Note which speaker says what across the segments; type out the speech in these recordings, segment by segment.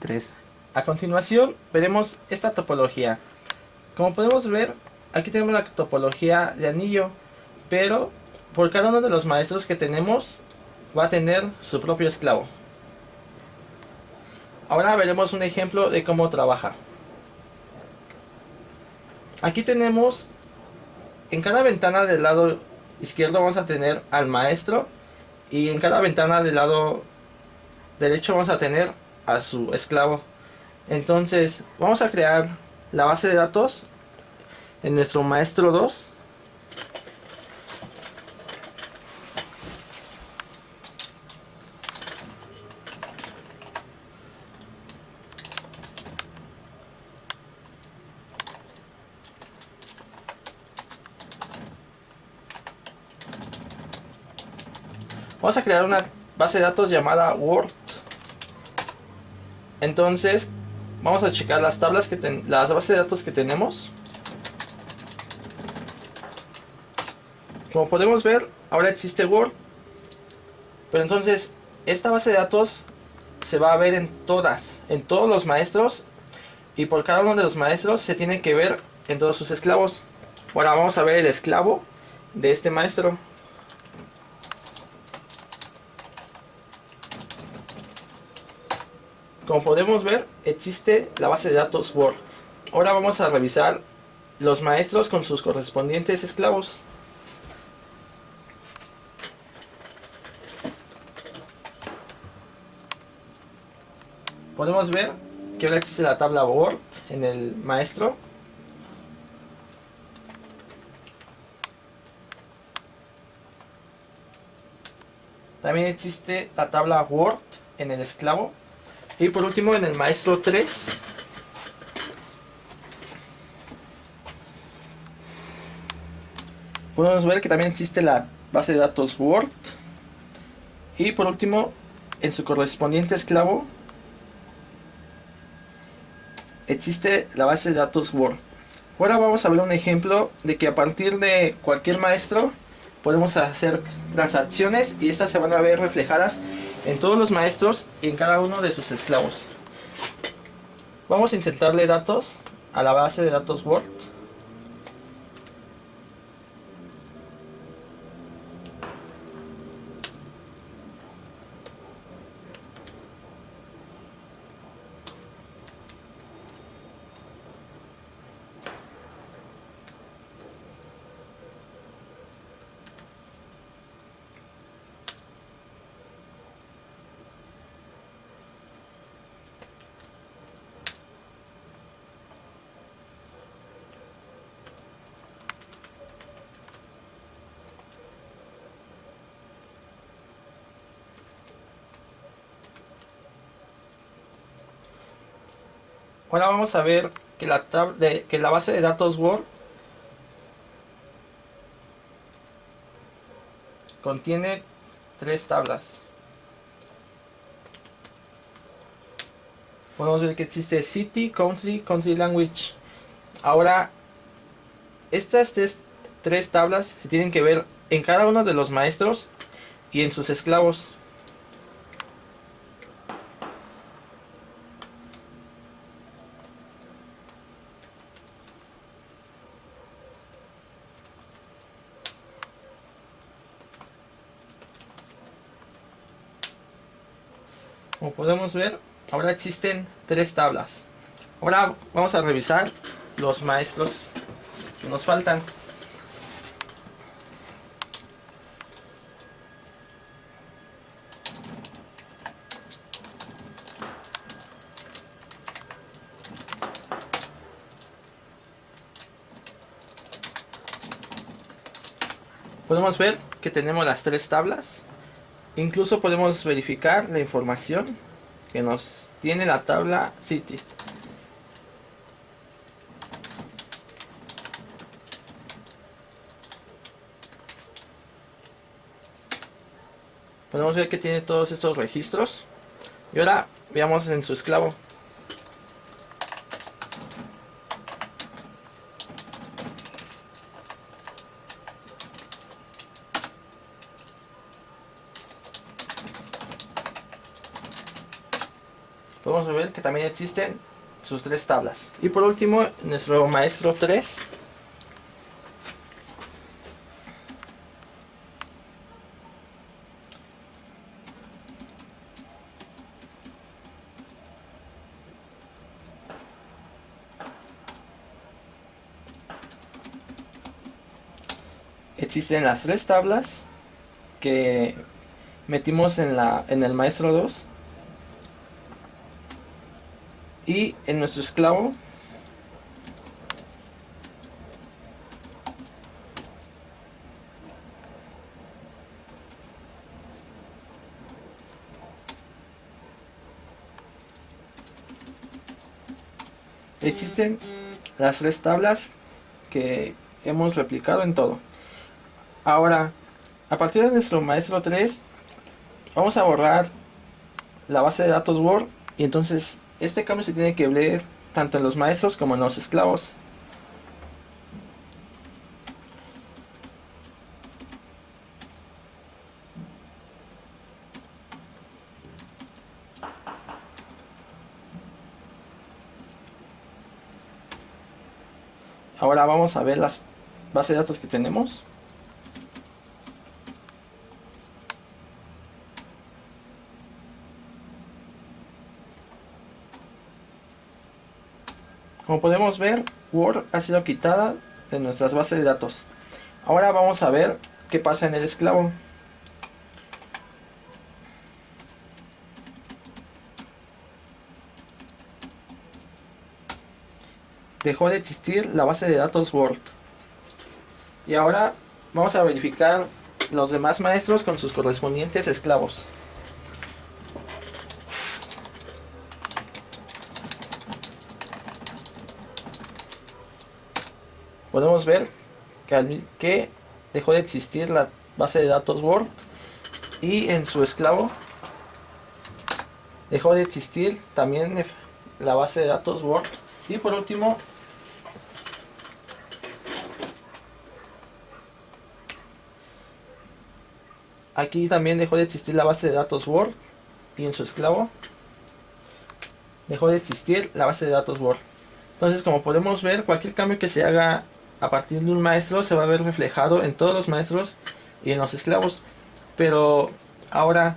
Speaker 1: 3.
Speaker 2: A continuación veremos esta topología. Como podemos ver, aquí tenemos la topología de anillo, pero por cada uno de los maestros que tenemos va a tener su propio esclavo. Ahora veremos un ejemplo de cómo trabaja. Aquí tenemos, en cada ventana del lado izquierdo vamos a tener al maestro, y en cada ventana del lado derecho vamos a tener a su esclavo. Entonces vamos a crear la base de datos en nuestro maestro 2. Vamos a crear una base de datos llamada Word. Entonces vamos a checar las tablas las bases de datos que tenemos. Como podemos ver, ahora existe Word, pero entonces esta base de datos se va a ver en todos los maestros, y por cada uno de los maestros se tiene que ver en todos sus esclavos. Ahora vamos a ver el esclavo de este maestro. Como podemos ver, existe la base de datos Word. Ahora vamos a revisar los maestros con sus correspondientes esclavos. Podemos ver que ahora existe la tabla Word en el maestro. También existe la tabla Word en el esclavo. Y por último, en el maestro 3 podemos ver que también existe la base de datos Word. Y por último, en su correspondiente esclavo existe la base de datos Word. Ahora vamos a ver un ejemplo de que a partir de cualquier maestro podemos hacer transacciones, y estas se van a ver reflejadas en todos los maestros y en cada uno de sus esclavos. Vamos a insertarle datos a la base de datos Word. Ahora vamos a ver que la base de datos Word contiene 3 tablas. Podemos ver que existe City, Country, Country Language. Ahora, estas tres tablas se tienen que ver en cada uno de los maestros y en sus esclavos. Como podemos ver, ahora existen 3 tablas. Ahora vamos a revisar los maestros que nos faltan. Podemos ver que tenemos las 3 tablas. Incluso podemos verificar la información que nos tiene la tabla City. Podemos ver que tiene todos estos registros. Y ahora veamos en su esclavo. podemos ver que también existen sus 3 tablas. Y por último, nuestro maestro 3. Existen las 3 tablas que metimos en el maestro 2. Y en nuestro esclavo existen las 3 tablas que hemos replicado en todo. Ahora, a partir de nuestro maestro 3, vamos a borrar la base de datos Word, y entonces este cambio se tiene que ver tanto en los maestros como en los esclavos. Ahora vamos a ver las bases de datos que tenemos. Como podemos ver, Word ha sido quitada de nuestras bases de datos. Ahora vamos a ver qué pasa en el esclavo. Dejó de existir la base de datos Word. Y ahora vamos a verificar los demás maestros con sus correspondientes esclavos. Podemos ver que dejó de existir la base de datos Word, y en su esclavo dejó de existir también la base de datos Word. Y por último, aquí también dejó de existir la base de datos Word, y en su esclavo dejó de existir la base de datos Word. Entonces, como podemos ver, cualquier cambio que se haga a partir de un maestro se va a ver reflejado en todos los maestros y en los esclavos. Pero ahora,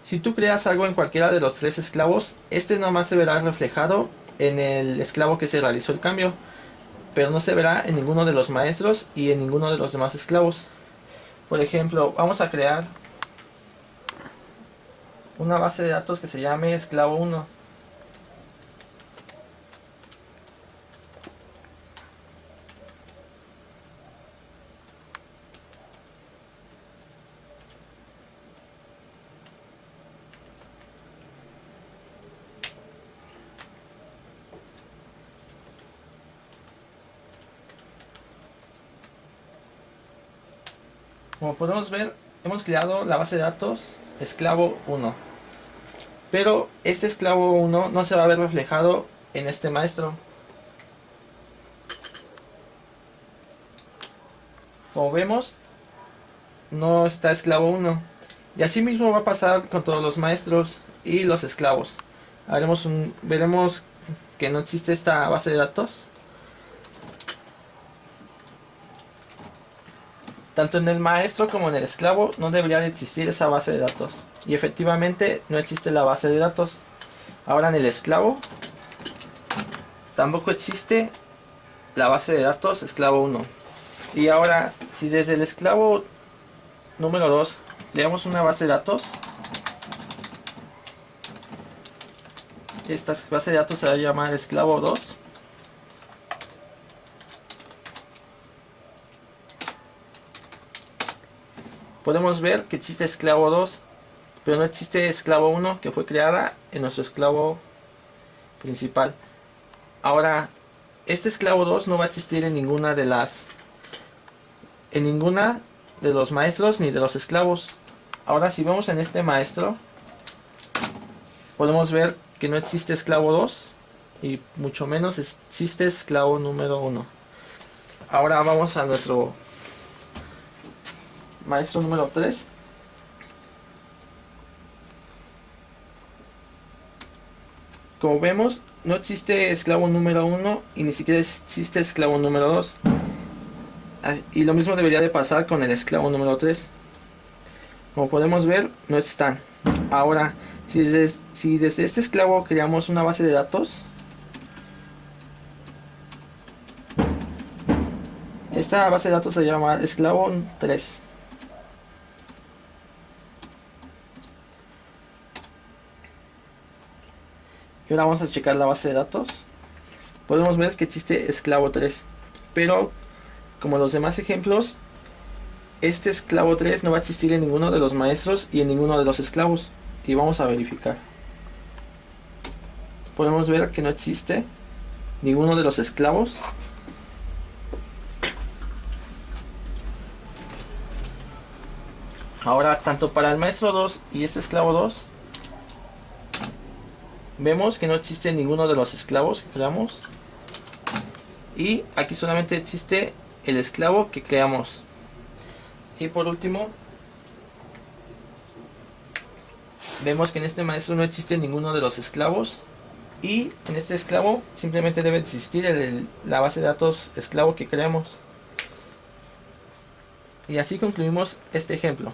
Speaker 2: si tú creas algo en cualquiera de los 3 esclavos, este nomás se verá reflejado en el esclavo que se realizó el cambio, pero no se verá en ninguno de los maestros y en ninguno de los demás esclavos. Por ejemplo, vamos a crear una base de datos que se llame esclavo 1. Como podemos ver, hemos creado la base de datos esclavo 1. Pero este esclavo 1 no se va a ver reflejado en este maestro. Como vemos, no está esclavo 1. Y así mismo va a pasar con todos los maestros y los esclavos. Veremos que no existe esta base de datos. Tanto en el maestro como en el esclavo no debería de existir esa base de datos. Y efectivamente no existe la base de datos. Ahora en el esclavo tampoco existe la base de datos esclavo 1. Y ahora, si desde el esclavo número 2 creamos una base de datos, esta base de datos se va a llamar esclavo 2. Podemos ver que existe esclavo 2, pero no existe esclavo 1, que fue creada en nuestro esclavo principal. Ahora, este esclavo 2 no va a existir en ninguna de los maestros ni de los esclavos. Ahora, si vemos en este maestro, podemos ver que no existe esclavo 2 y mucho menos existe esclavo número 1. Ahora vamos a nuestro maestro número 3. Como vemos, no existe esclavo número 1 y ni siquiera existe esclavo número 2. Y lo mismo debería de pasar con el esclavo número 3. Como podemos ver, no están. Ahora, si desde este esclavo creamos una base de datos, esta base de datos se llama esclavo 3. Y ahora vamos a checar la base de datos. Podemos ver que existe esclavo 3. Pero, como los demás ejemplos, este esclavo 3 no va a existir en ninguno de los maestros y en ninguno de los esclavos. Y vamos a verificar. Podemos ver que no existe ninguno de los esclavos. Ahora, tanto para el maestro 2 y este esclavo 2, vemos que no existe ninguno de los esclavos que creamos. Y aquí solamente existe el esclavo que creamos. Y por último, vemos que en este maestro no existe ninguno de los esclavos. Y en este esclavo simplemente debe existir la base de datos esclavo que creamos. Y así concluimos este ejemplo.